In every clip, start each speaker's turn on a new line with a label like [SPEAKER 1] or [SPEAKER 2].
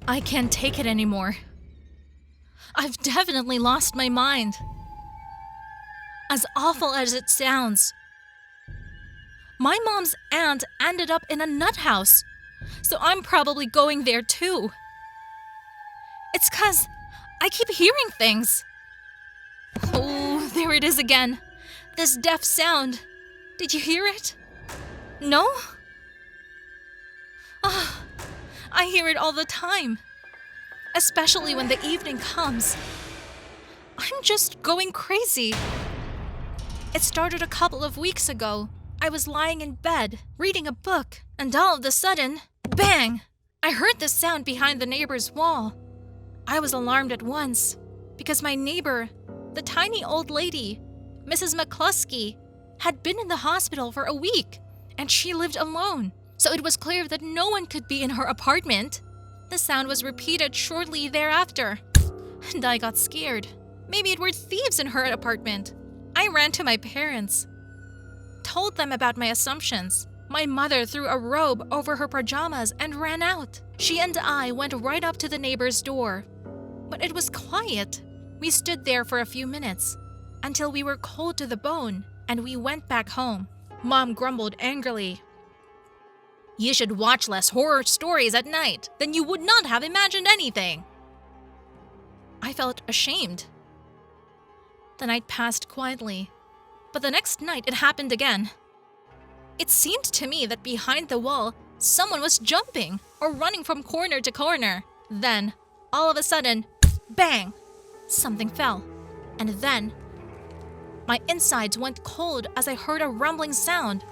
[SPEAKER 1] I can't take it anymore. I've definitely lost my mind. As awful as it sounds, my mom's aunt ended up in a nut house, so I'm probably going there too. It's 'cause I keep hearing things. Oh, there it is again. This deaf sound. Did you hear it? No? Ah, I hear it all the time. Especially when the evening comes. I'm just going crazy. It started a couple of weeks ago. I was lying in bed, reading a book, and all of a sudden, bang! I heard this sound behind the neighbor's wall. I was alarmed at once, because my neighbor, the tiny old lady, Mrs. McCluskey, had been in the hospital for a week, and she lived alone, so it was clear that no one could be in her apartment. The sound was repeated shortly thereafter, and I got scared. Maybe it were thieves in her apartment. I ran to my parents, told them about my assumptions. My mother threw a robe over her pajamas and ran out. She and I went right up to the neighbor's door, but it was quiet. We stood there for a few minutes, until we were cold to the bone, and we went back home. Mom grumbled angrily. You should watch less horror stories at night, then you would not have imagined anything. I felt ashamed. The night passed quietly, but the next night it happened again. It seemed to me that behind the wall, someone was jumping or running from corner to corner. Then, all of a sudden, bang! Something fell. And then, my insides went cold as I heard a rumbling sound.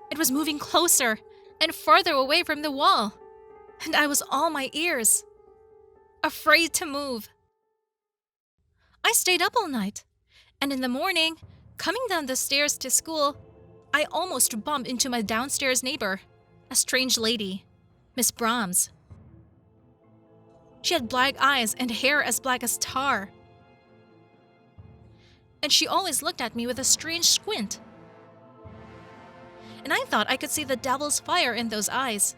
[SPEAKER 1] It was moving closer and farther away from the wall, and I was all my ears, afraid to move. I stayed up all night, and in the morning, coming down the stairs to school, I almost bumped into my downstairs neighbor, a strange lady, Miss Brahms. She had black eyes and hair as black as tar, and she always looked at me with a strange squint. And I thought I could see the devil's fire in those eyes.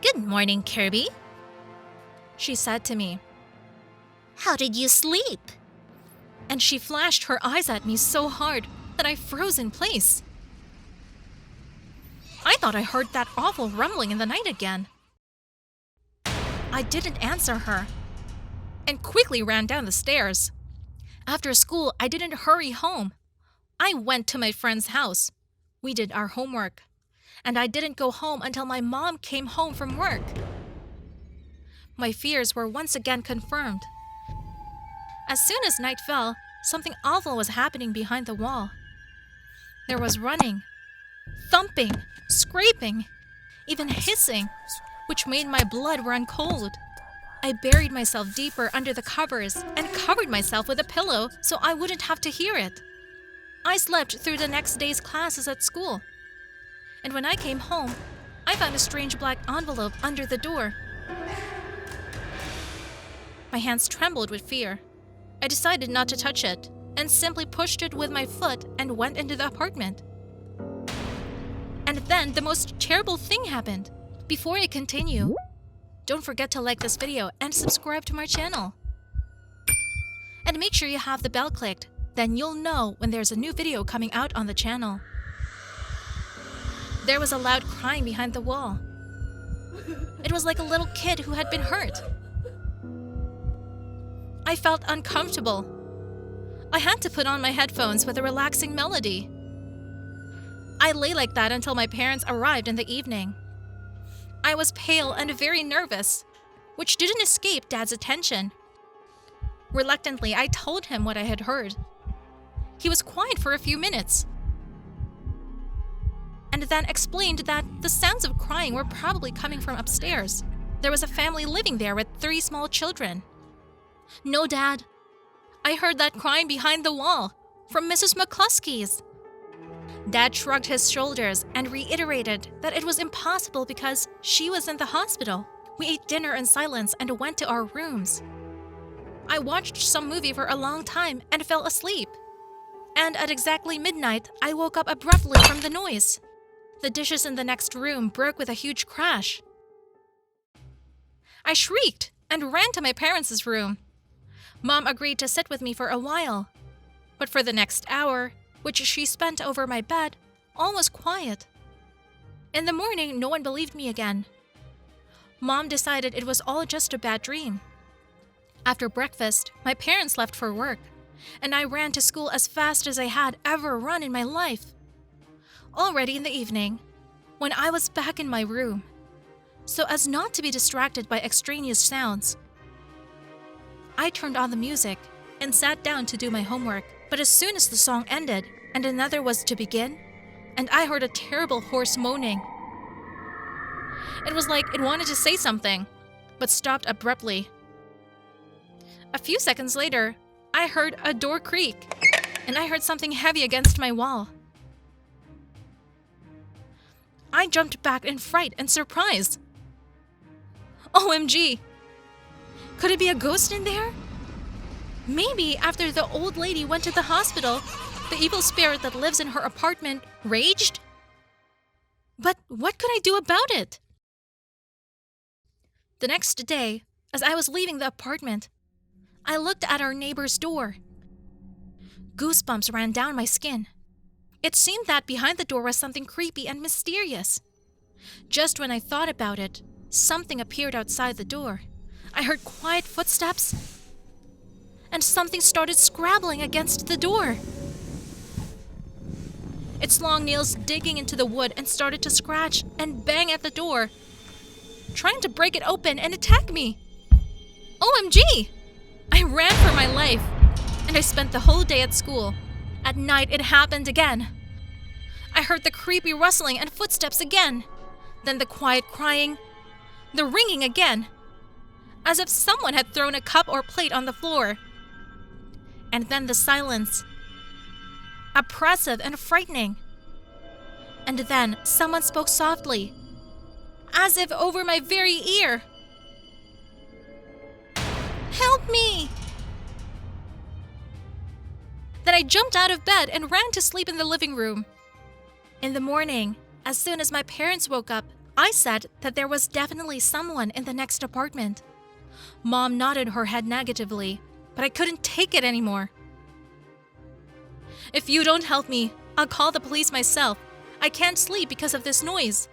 [SPEAKER 1] Good morning, Kirby, she said to me. How did you sleep? And she flashed her eyes at me so hard that I froze in place. I thought I heard that awful rumbling in the night again. I didn't answer her, and quickly ran down the stairs. After school, I didn't hurry home. I went to my friend's house. We did our homework, and I didn't go home until my mom came home from work. My fears were once again confirmed. As soon as night fell, something awful was happening behind the wall. There was running, thumping, scraping, even hissing, which made my blood run cold. I buried myself deeper under the covers and covered myself with a pillow so I wouldn't have to hear it. I slept through the next day's classes at school. And when I came home, I found a strange black envelope under the door. My hands trembled with fear. I decided not to touch it and simply pushed it with my foot and went into the apartment. And then the most terrible thing happened. Before I continue, don't forget to like this video and subscribe to my channel. And make sure you have the bell clicked, then you'll know when there's a new video coming out on the channel. There was a loud crying behind the wall. It was like a little kid who had been hurt. I felt uncomfortable. I had to put on my headphones with a relaxing melody. I lay like that until my parents arrived in the evening. I was pale and very nervous, which didn't escape Dad's attention. Reluctantly, I told him what I had heard. He was quiet for a few minutes, and then explained that the sounds of crying were probably coming from upstairs. There was a family living there with 3 small children. No, Dad. I heard that crying behind the wall, from Mrs. McCluskey's. Dad shrugged his shoulders and reiterated that it was impossible because she was in the hospital. We ate dinner in silence and went to our rooms. I watched some movie for a long time and fell asleep. And at exactly midnight, I woke up abruptly from the noise. The dishes in the next room broke with a huge crash. I shrieked and ran to my parents' room. Mom agreed to sit with me for a while. But for the next hour, which she spent over my bed, all was quiet. In the morning, no one believed me again. Mom decided it was all just a bad dream. After breakfast, my parents left for work, and I ran to school as fast as I had ever run in my life. Already in the evening, when I was back in my room, so as not to be distracted by extraneous sounds, I turned on the music and sat down to do my homework. But as soon as the song ended and another was to begin, and I heard a terrible hoarse moaning. It was like it wanted to say something, but stopped abruptly. A few seconds later, I heard a door creak, and I heard something heavy against my wall. I jumped back in fright and surprise. OMG! Could it be a ghost in there? Maybe after the old lady went to the hospital, the evil spirit that lives in her apartment raged? But what could I do about it? The next day, as I was leaving the apartment, I looked at our neighbor's door. Goosebumps ran down my skin. It seemed that behind the door was something creepy and mysterious. Just when I thought about it, something appeared outside the door. I heard quiet footsteps, and something started scrabbling against the door. Its long nails digging into the wood and started to scratch and bang at the door, trying to break it open and attack me. OMG! I ran for my life, and I spent the whole day at school. At night, it happened again. I heard the creepy rustling and footsteps again, then the quiet crying, the ringing again, as if someone had thrown a cup or plate on the floor. And then the silence, oppressive and frightening. And then someone spoke softly, as if over my very ear. Help me! Then I jumped out of bed and ran to sleep in the living room. In the morning, as soon as my parents woke up, I said that there was definitely someone in the next apartment. Mom nodded her head negatively, but I couldn't take it anymore. If you don't help me, I'll call the police myself. I can't sleep because of this noise.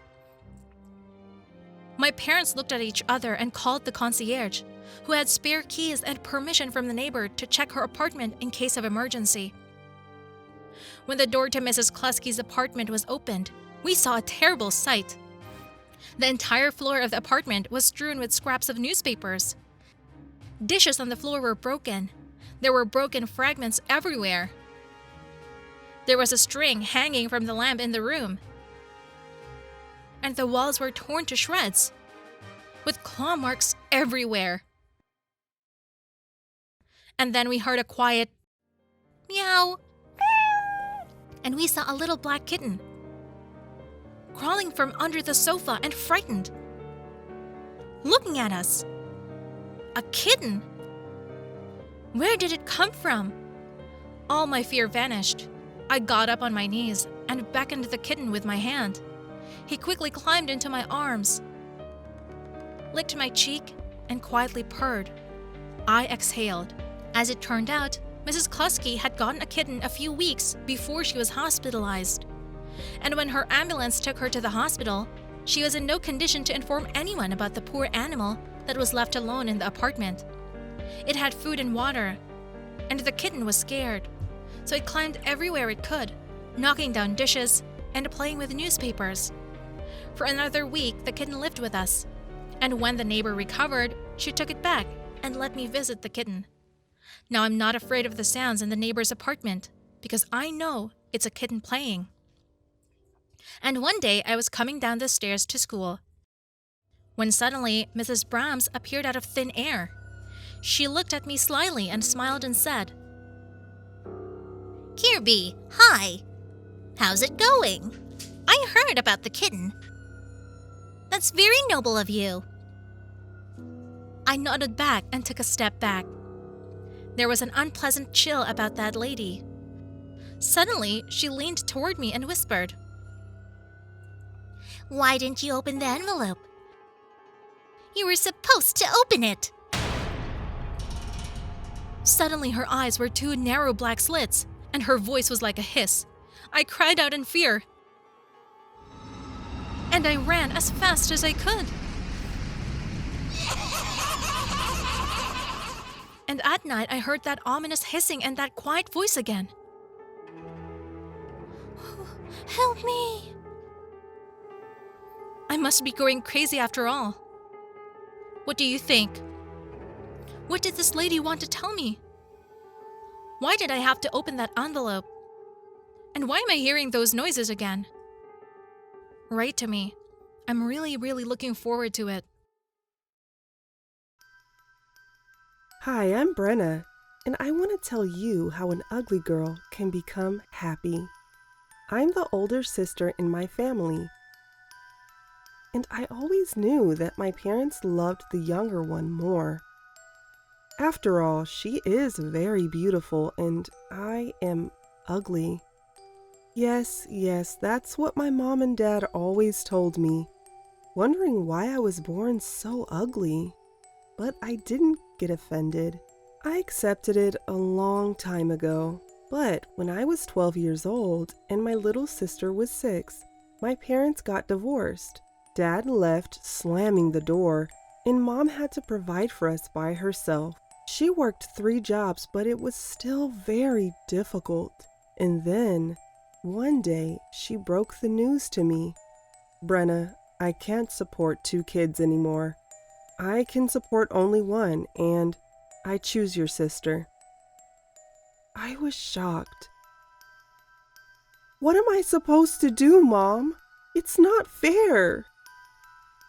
[SPEAKER 1] My parents looked at each other and called the concierge, who had spare keys and permission from the neighbor to check her apartment in case of emergency. When the door to Mrs. Kluski's apartment was opened, we saw a terrible sight. The entire floor of the apartment was strewn with scraps of newspapers. Dishes on the floor were broken. There were broken fragments everywhere. There was a string hanging from the lamp in the room. And the walls were torn to shreds, with claw marks everywhere. And then we heard a quiet meow. And we saw a little black kitten crawling from under the sofa and frightened, looking at us. A kitten? Where did it come from? All my fear vanished. I got up on my knees and beckoned the kitten with my hand. He quickly climbed into my arms, licked my cheek, and quietly purred. I exhaled. As it turned out, Mrs. Kluski had gotten a kitten a few weeks before she was hospitalized. And when her ambulance took her to the hospital, she was in no condition to inform anyone about the poor animal that was left alone in the apartment. It had food and water, and the kitten was scared, so it climbed everywhere it could, knocking down dishes and playing with newspapers. For another week, the kitten lived with us, and when the neighbor recovered, she took it back and let me visit the kitten. Now I'm not afraid of the sounds in the neighbor's apartment, because I know it's a kitten playing. And one day, I was coming down the stairs to school, when suddenly Mrs. Brahms appeared out of thin air. She looked at me slyly and smiled and said,
[SPEAKER 2] "Kirby, hi. How's it going? I heard about the kitten. That's very noble of you."
[SPEAKER 1] I nodded back and took a step back. There was an unpleasant chill about that lady. Suddenly, she leaned toward me and whispered,
[SPEAKER 2] Why didn't you open the envelope? You were supposed to open it.
[SPEAKER 1] Suddenly, her eyes were two narrow black slits, and her voice was like a hiss. I cried out in fear, and I ran as fast as I could. And at night, I heard that ominous hissing and that quiet voice again.
[SPEAKER 2] Help me.
[SPEAKER 1] I must be going crazy after all. What do you think? What did this lady want to tell me? Why did I have to open that envelope? And why am I hearing those noises again? Write to me. I'm really looking forward to it.
[SPEAKER 3] Hi, I'm Brenna, and I want to tell you how an ugly girl can become happy. I'm the older sister in my family, and I always knew that my parents loved the younger one more. After all, she is very beautiful, and I am ugly. Yes, that's what my mom and dad always told me, wondering why I was born so ugly. But I didn't get offended. I accepted it a long time ago. But when I was 12 years old and my little sister was 6, my parents got divorced. Dad left, slamming the door, and Mom had to provide for us by herself. She worked 3 jobs, but it was still very difficult. And then, one day, she broke the news to me. Brenna, I can't support 2 kids anymore. I can support only one, and I choose your sister. I was shocked. What am I supposed to do, Mom? It's not fair.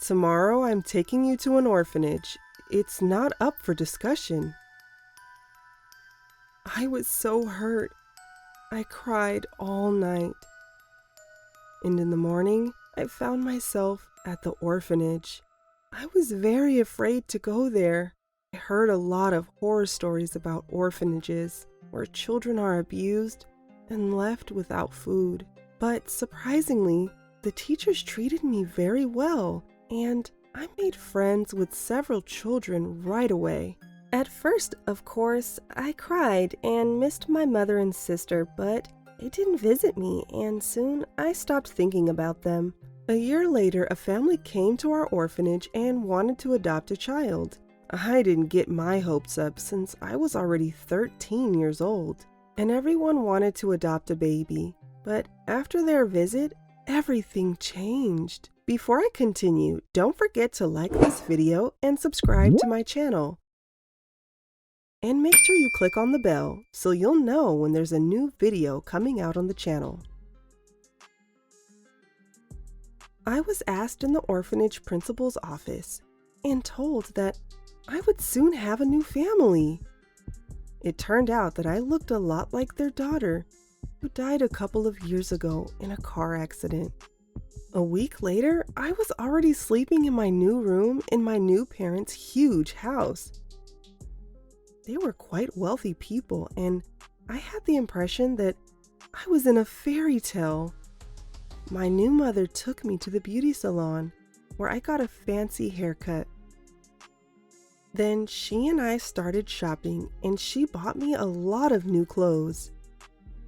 [SPEAKER 3] Tomorrow I'm taking you to an orphanage. It's not up for discussion. I was so hurt. I cried all night. And in the morning, I found myself at the orphanage. I was very afraid to go there. I heard a lot of horror stories about orphanages where children are abused and left without food. But surprisingly, the teachers treated me very well, and I made friends with several children right away. At first, of course, I cried and missed my mother and sister, but they didn't visit me, and soon I stopped thinking about them. A year later, a family came to our orphanage and wanted to adopt a child. I didn't get my hopes up since I was already 13 years old, and everyone wanted to adopt a baby. But after their visit, everything changed. Before I continue, don't forget to like this video and subscribe to my channel. And make sure you click on the bell so you'll know when there's a new video coming out on the channel. I was asked in the orphanage principal's office and told that I would soon have a new family. It turned out that I looked a lot like their daughter, who died a couple of years ago in a car accident. A week later, I was already sleeping in my new room in my new parents' huge house. They were quite wealthy people, and I had the impression that I was in a fairy tale. My new mother took me to the beauty salon, where I got a fancy haircut. Then she and I started shopping, and she bought me a lot of new clothes.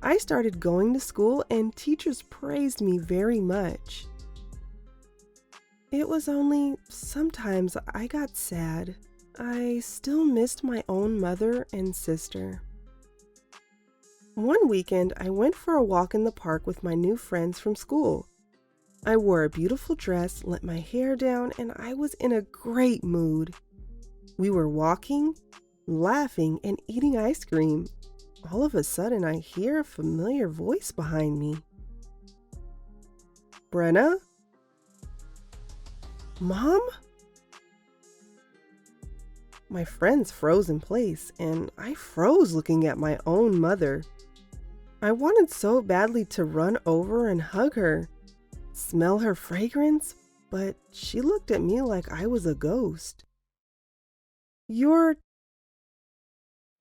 [SPEAKER 3] I started going to school, and teachers praised me very much. It was only sometimes I got sad. I still missed my own mother and sister. One weekend, I went for a walk in the park with my new friends from school. I wore a beautiful dress, let my hair down, and I was in a great mood. We were walking, laughing, and eating ice cream. All of a sudden, I hear a familiar voice behind me. Brenna? Mom? My friends froze in place, and I froze looking at my own mother. I wanted so badly to run over and hug her, smell her fragrance, but she looked at me like I was a ghost. You're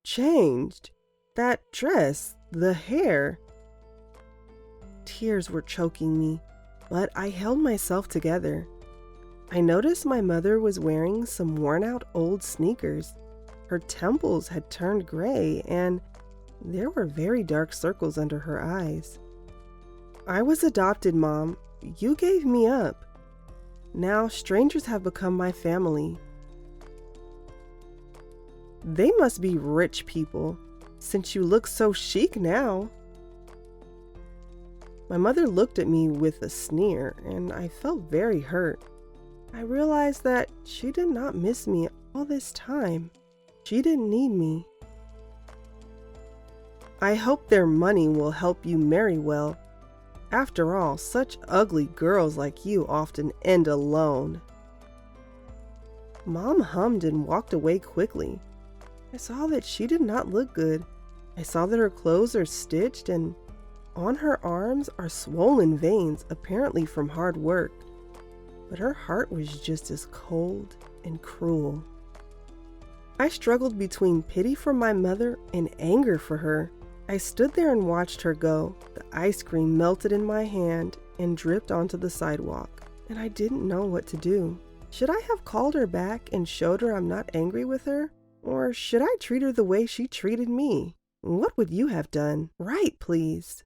[SPEAKER 3] changed. That dress, the hair. Tears were choking me, but I held myself together. I noticed my mother was wearing some worn-out old sneakers. Her temples had turned gray, and there were very dark circles under her eyes. I was adopted, Mom. You gave me up. Now strangers have become my family. They must be rich people, since you look so chic now. My mother looked at me with a sneer, and I felt very hurt. I realized that she did not miss me all this time. She didn't need me. I hope their money will help you marry well. After all, such ugly girls like you often end alone. Mom hummed and walked away quickly. I saw that she did not look good. I saw that her clothes are stitched and on her arms are swollen veins, apparently from hard work. But her heart was just as cold and cruel. I struggled between pity for my mother and anger for her. I stood there and watched her go. The ice cream melted in my hand and dripped onto the sidewalk, and I didn't know what to do. Should I have called her back and showed her I'm not angry with her? Or should I treat her the way she treated me? What would you have done? Write, please.